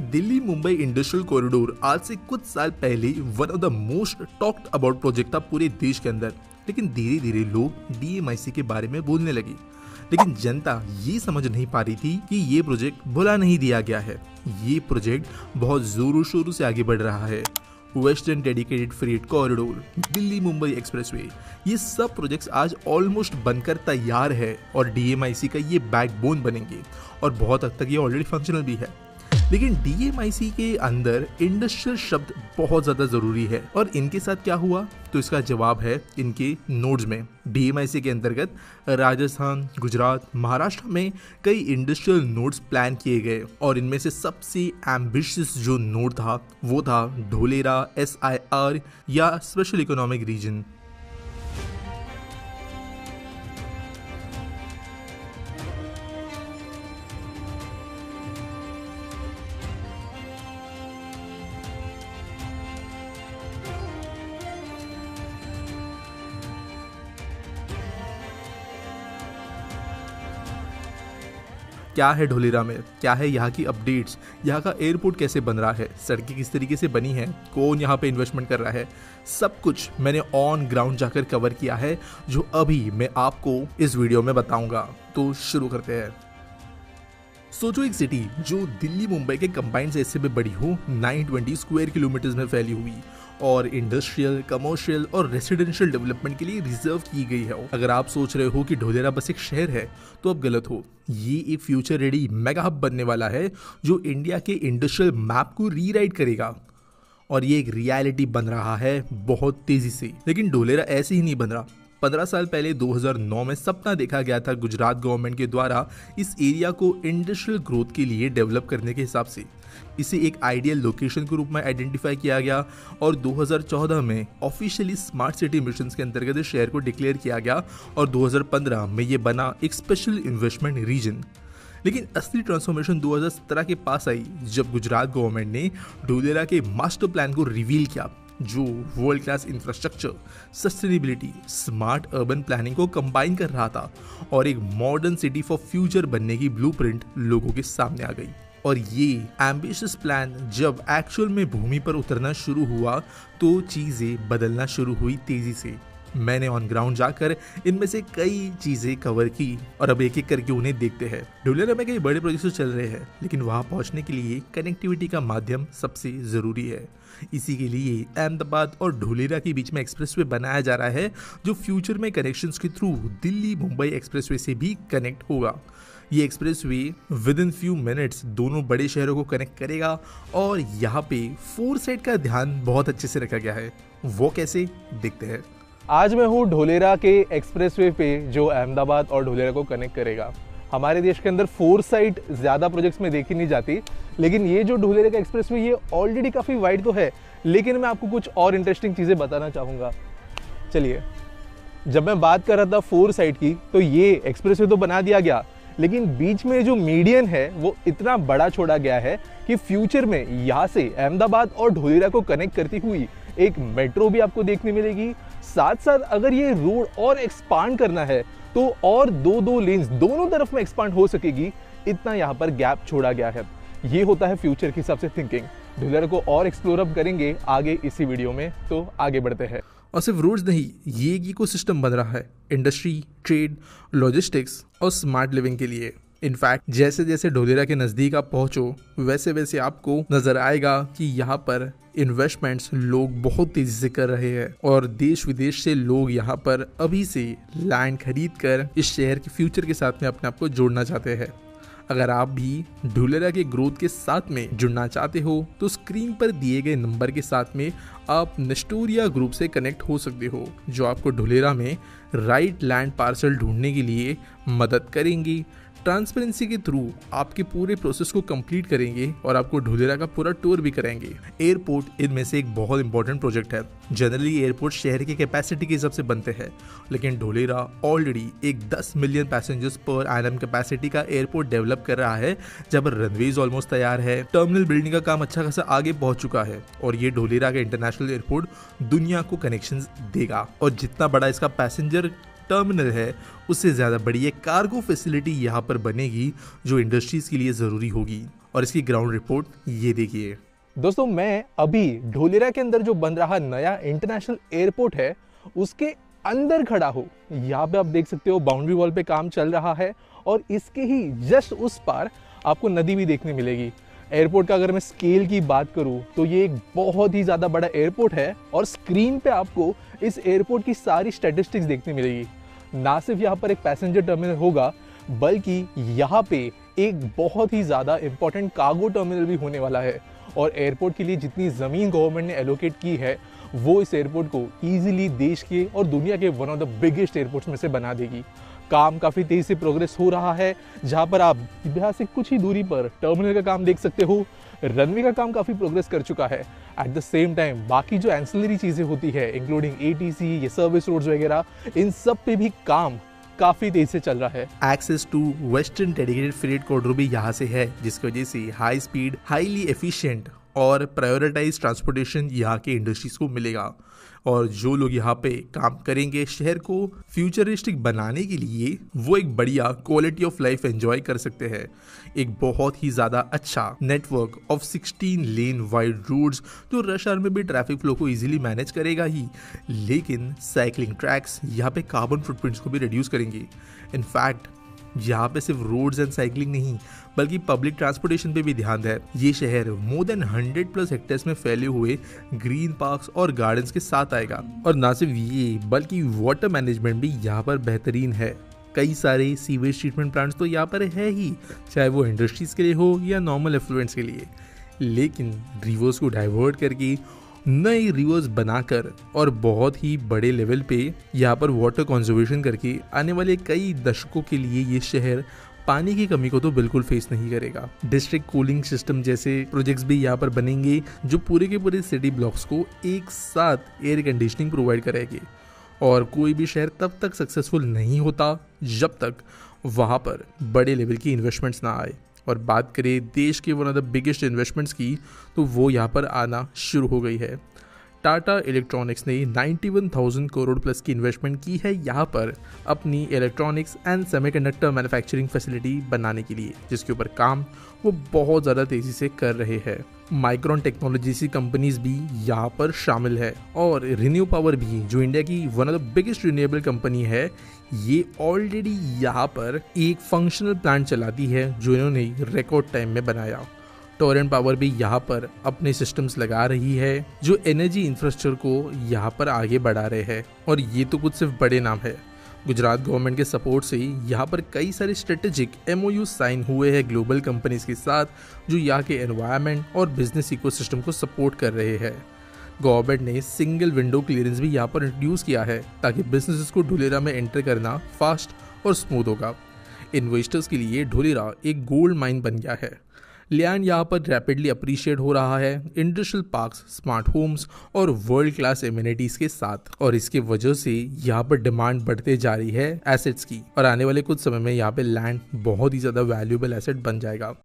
Delhi Mumbai industrial corridor आज से कुछ साल पहले one of the most talked about project था पूरे देश के अंदर। लेकिन धीरे धीरे लोग डीएमआईसी के बारे में बोलने लगे, लेकिन जनता ये समझ नहीं पा रही थी कि ये प्रोजेक्ट भुला नहीं दिया गया है। ये प्रोजेक्ट बहुत जोरों शोरों से आगे बढ़ रहा है। Western dedicated freight corridor, Delhi Mumbai expressway, ये सब प्रोजेक्ट्स आज ऑलमोस्ट बनकर तैयार है और डीएमआईसी का ये बैकबोन बनेंगे और बहुत हद तक ये ऑलरेडी फंक्शनल भी है। लेकिन डीएमआईसी के अंदर इंडस्ट्रियल शब्द बहुत ज़्यादा ज़रूरी है और इनके साथ क्या हुआ, तो इसका जवाब है इनके नोड्स में। डीएमआईसी के अंतर्गत राजस्थान, गुजरात, महाराष्ट्र में कई इंडस्ट्रियल नोड्स प्लान किए गए और इनमें से सबसे एम्बिशियस जो नोड था वो था ढोलेरा SIR या स्पेशल इकोनॉमिक रीजन। क्या है ढोलेरा में, क्या है यहाँ की अपडेट्स, यहाँ का एयरपोर्ट कैसे बन रहा है, सड़कें किस तरीके से बनी है, कौन यहाँ पे इन्वेस्टमेंट कर रहा है, सब कुछ मैंने ऑन ग्राउंड जाकर कवर किया है, जो अभी मैं आपको इस वीडियो में बताऊंगा। तो शुरू करते हैं। सोचो एक सिटी जो दिल्ली मुंबई के कंबाइंड से इससे भी बड़ी हो, 920 स्क्वायर किलोमीटर में फैली हुई और इंडस्ट्रियल, कमर्शियल और रेसिडेंशियल डेवलपमेंट के लिए रिजर्व की गई है। अगर आप सोच रहे हो कि ढोलेरा बस एक शहर है तो आप गलत हो। ये एक फ्यूचर रेडी मेगा हब बनने वाला है जो इंडिया के इंडस्ट्रियल मैप को रीराइट करेगा और ये एक रियलिटी बन रहा है बहुत तेजी से। लेकिन ढोलेरा ऐसे ही नहीं बन रहा। 15 साल पहले 2009 में सपना देखा गया था गुजरात गवर्नमेंट के द्वारा इस एरिया को इंडस्ट्रियल ग्रोथ के लिए डेवलप करने के हिसाब से। इसे एक आइडियल लोकेशन के रूप में आइडेंटिफाई किया गया और 2014 में ऑफिशियली स्मार्ट सिटी मिशन के अंतर्गत इस शहर को डिक्लेयर किया गया और 2015 में ये बना एक स्पेशल इन्वेस्टमेंट रीजन। लेकिन असली ट्रांसफॉर्मेशन 2017 के पास आई जब गुजरात गवर्नमेंट ने ढोलेरा के मास्टर प्लान को रिवील किया, जो world class infrastructure, sustainability, smart urban planning को कंबाइन कर रहा था और एक मॉडर्न सिटी फॉर फ्यूचर बनने की ब्लूप्रिंट लोगों के सामने आ गई। और ये एम्बिशियस प्लान जब एक्चुअल में भूमि पर उतरना शुरू हुआ तो चीजें बदलना शुरू हुई तेजी से। मैंने ऑन ग्राउंड जाकर इनमें से कई चीजें कवर की और अब एक एक करके उन्हें देखते हैं। ढोलेरा में कई बड़े प्रोजेक्ट्स चल रहे हैं, लेकिन वहां पहुंचने के लिए कनेक्टिविटी का माध्यम सबसे जरूरी है। इसी के लिए अहमदाबाद और ढोलेरा के बीच में एक्सप्रेसवे बनाया जा रहा है जो फ्यूचर में कनेक्शंस के थ्रू दिल्ली मुंबई एक्सप्रेसवे से भी कनेक्ट होगा। ये expressway with in few minutes दोनों बड़े शहरों को कनेक्ट करेगा और यहाँ पे फोरसाइट का ध्यान बहुत अच्छे से रखा गया है। वो कैसे, देखते हैं। आज मैं हूँ ढोलेरा के एक्सप्रेसवे पे जो अहमदाबाद और ढोलेरा को कनेक्ट करेगा। हमारे देश के अंदर फोरसाइट ज़्यादा प्रोजेक्ट्स में देखी नहीं जाती, लेकिन ये जो ढोलेरा का एक्सप्रेसवे ये ऑलरेडी काफ़ी वाइड तो है, लेकिन मैं आपको कुछ और इंटरेस्टिंग चीज़ें बताना चाहूँगा। चलिए, जब मैं बात कर रहा था फोरसाइट की, तो ये एक्सप्रेसवे तो बना दिया गया, लेकिन बीच में जो मीडियन है वो इतना बड़ा छोड़ा गया है कि फ्यूचर में यहाँ से अहमदाबाद और ढोलेरा को कनेक्ट करती हुई एक मेट्रो भी आपको देखने मिलेगी। साथ साथ अगर ये रोड और एक्सपांड करना है तो और दो लेन्स दोनों तरफ में एक्सपांड हो सकेगी, इतना यहाँ पर गैप छोड़ा गया है। ये होता है फ्यूचर की सबसे थिंकिंग। ढोलेरा को और एक्सप्लोर अप करेंगे आगे इसी वीडियो में, तो आगे बढ़ते हैं। और सिर्फ रोड्स नहीं, ये एक इकोसिस्टम बन रहा है इंडस्ट्री, ट्रेड, लॉजिस्टिक्स और स्मार्ट लिविंग के लिए। इनफैक्ट जैसे जैसे ढोलेरा के नज़दीक आप पहुंचो वैसे वैसे आपको नजर आएगा कि यहाँ पर इन्वेस्टमेंट्स लोग बहुत तेजी से कर रहे हैं और देश विदेश से लोग यहाँ पर अभी से लैंड खरीद कर इस शहर के फ्यूचर के साथ में अपने आप को जोड़ना चाहते हैं। अगर आप भी ढोलेरा के ग्रोथ के साथ में जुड़ना चाहते हो तो स्क्रीन पर दिए गए नंबर के साथ में आप नेस्टोरिया ग्रुप से कनेक्ट हो सकते हो, जो आपको ढोलेरा में राइट लैंड पार्सल ढूंढने के लिए मदद करेंगी। ट्रांसपेरेंसी के थ्रू आपके पूरे प्रोसेस को कंप्लीट करेंगे और आपको ढोलेरा का पूरा टूर भी कराएंगे। एयरपोर्ट इनमें से एक बहुत इंपॉर्टेंट प्रोजेक्ट है। जनरली एयरपोर्ट शहर की कैपेसिटी के हिसाब से बनते हैं, लेकिन ढोलेरा ऑलरेडी एक 10 million passengers per annum capacity का एयरपोर्ट डेवलप कर रहा है, जब रनवेज ऑलमोस्ट तैयार है, टर्मिनल बिल्डिंग का काम अच्छा खासा आगे पहुंच चुका है और ये ढोलेरा का इंटरनेशनल एयरपोर्ट दुनिया को कनेक्शंस देगा। और जितना बड़ा इसका पैसेंजर टर्मिनल है उससे ज़्यादा बड़ी एक कार्गो फैसिलिटी यहाँ पर बनेगी जो इंडस्ट्रीज के लिए ज़रूरी होगी। और इसकी ग्राउंड रिपोर्ट ये देखिए। दोस्तों मैं अभी ढोलेरा के अंदर जो बन रहा नया इंटरनेशनल एयरपोर्ट है उसके अंदर खड़ा हूँ। यहाँ पे आप देख सकते हो बाउंड्री वॉल पे काम चल रहा है और इसके ही जस्ट उस पार आपको नदी भी देखने मिलेगी। एयरपोर्ट का अगर मैं स्केल की बात करूँ तो ये एक बहुत ही ज़्यादा बड़ा एयरपोर्ट है और स्क्रीन पे आपको इस एयरपोर्ट की सारी स्टैटिस्टिक्स देखने मिलेगी। ना सिर्फ यहाँ पर एक पैसेंजर टर्मिनल होगा बल्कि यहाँ पे एक बहुत ही ज़्यादा इंपॉर्टेंट कार्गो टर्मिनल भी होने वाला है और एयरपोर्ट के लिए जितनी ज़मीन गवर्नमेंट ने एलोकेट की है वो इस एयरपोर्ट को ईजिली देश के और दुनिया के one of the biggest airports में से बना देगी। काम काफ़ी तेज़ी से प्रोग्रेस हो रहा है, जहाँ पर आप यहाँ से कुछ ही दूरी पर टर्मिनल का काम देख सकते हो। रनवे का काम काफ़ी प्रोग्रेस कर चुका है। एट द सेम टाइम बाकी जो एंसिलरी चीज़ें होती है इंक्लूडिंग ATC, ये सर्विस रोड्स वगैरह, इन सब पे भी काम काफी तेज से चल रहा है। Access to western dedicated freight corridor भी यहाँ से है, जिसकी वजह से हाई स्पीड, हाईली एफिशिएंट और प्रायोरिटाइज ट्रांसपोर्टेशन यहाँ के इंडस्ट्रीज को मिलेगा। और जो लोग यहाँ पे काम करेंगे शहर को फ्यूचरिस्टिक बनाने के लिए, वो एक बढ़िया क्वालिटी ऑफ लाइफ एंजॉय कर सकते हैं। एक बहुत ही ज़्यादा अच्छा network of 16 lane wide roads जो रश आवर में भी ट्रैफिक फ्लो को इजीली मैनेज करेगा ही, लेकिन साइकिलिंग ट्रैक्स यहाँ पे कार्बन फुटप्रिंट्स को भी रिड्यूस करेंगे। इनफैक्ट यहाँ पे सिर्फ रोड्स एंड साइकिलिंग नहीं बल्कि पब्लिक ट्रांसपोर्टेशन पे भी ध्यान है। ये शहर मोर देन 100+ हेक्टेयर्स में फैले हुए ग्रीन पार्क्स और गार्डन्स के साथ आएगा। और ना सिर्फ ये बल्कि वाटर मैनेजमेंट भी यहाँ पर बेहतरीन है। कई सारे सीवेज ट्रीटमेंट प्लांट्स तो यहाँ पर है ही, चाहे वो इंडस्ट्रीज के लिए हो या नॉर्मल एफ्लुएंट्स के लिए। लेकिन रिवर्स को डाइवर्ट करके नए रिवर्स बनाकर और बहुत ही बड़े लेवल पे यहाँ पर वाटर कंजर्वेशन करके आने वाले कई दशकों के लिए ये शहर पानी की कमी को तो बिल्कुल फेस नहीं करेगा। डिस्ट्रिक्ट कूलिंग सिस्टम जैसे प्रोजेक्ट्स भी यहाँ पर बनेंगे जो पूरे के पूरे सिटी ब्लॉक्स को एक साथ एयर कंडीशनिंग प्रोवाइड करेंगे। और कोई भी शहर तब तक सक्सेसफुल नहीं होता जब तक वहाँ पर बड़े लेवल की इन्वेस्टमेंट्स ना आए। और बात करें देश के one of the biggest investments की, तो वो यहाँ पर आना शुरू हो गई है। टाटा इलेक्ट्रॉनिक्स ने 91,000 करोड़ प्लस की इन्वेस्टमेंट की है यहाँ पर अपनी electronics and semiconductor manufacturing facility बनाने के लिए, जिसके ऊपर काम वो बहुत ज़्यादा तेज़ी से कर रहे हैं। माइक्रॉन टेक्नोलॉजी सी कंपनीज भी यहाँ पर शामिल है और रिन्यू पावर भी, जो इंडिया की one of the biggest renewable company है, ये ऑलरेडी यहाँ पर एक फंक्शनल प्लांट चलाती है जो इन्होंने रिकॉर्ड टाइम में बनाया। टोरेंट पावर भी यहाँ पर अपने सिस्टम्स लगा रही है जो एनर्जी इंफ्रास्ट्रक्चर को यहाँ पर आगे बढ़ा रहे हैं। और ये तो कुछ सिर्फ बड़े नाम है। गुजरात गवर्नमेंट के सपोर्ट से यहाँ पर कई सारे स्ट्रेटेजिक MOU साइन हुए हैं ग्लोबल कंपनीज के साथ जो यहाँ के एनवायरनमेंट और बिजनेस इकोसिस्टम को सपोर्ट कर रहे हैं। गवर्नमेंट ने सिंगल विंडो क्लियरेंस भी यहाँ पर इंट्रोड्यूस किया है ताकि बिजनेसेस को ढोलेरा में एंटर करना फास्ट और स्मूथ होगा। इन्वेस्टर्स के लिए ढोलेरा एक गोल्ड माइन बन गया है। लैंड यहाँ पर रैपिडली अप्रिशिएट हो रहा है इंडस्ट्रियल पार्क्स, स्मार्ट होम्स और वर्ल्ड क्लास एमिनिटीज के साथ। और इसके वजह से यहाँ पर डिमांड बढ़ते जा रही है एसेट्स की और आने वाले कुछ समय में यहाँ पे लैंड बहुत ही ज़्यादा वैल्यूएबल एसेट बन जाएगा।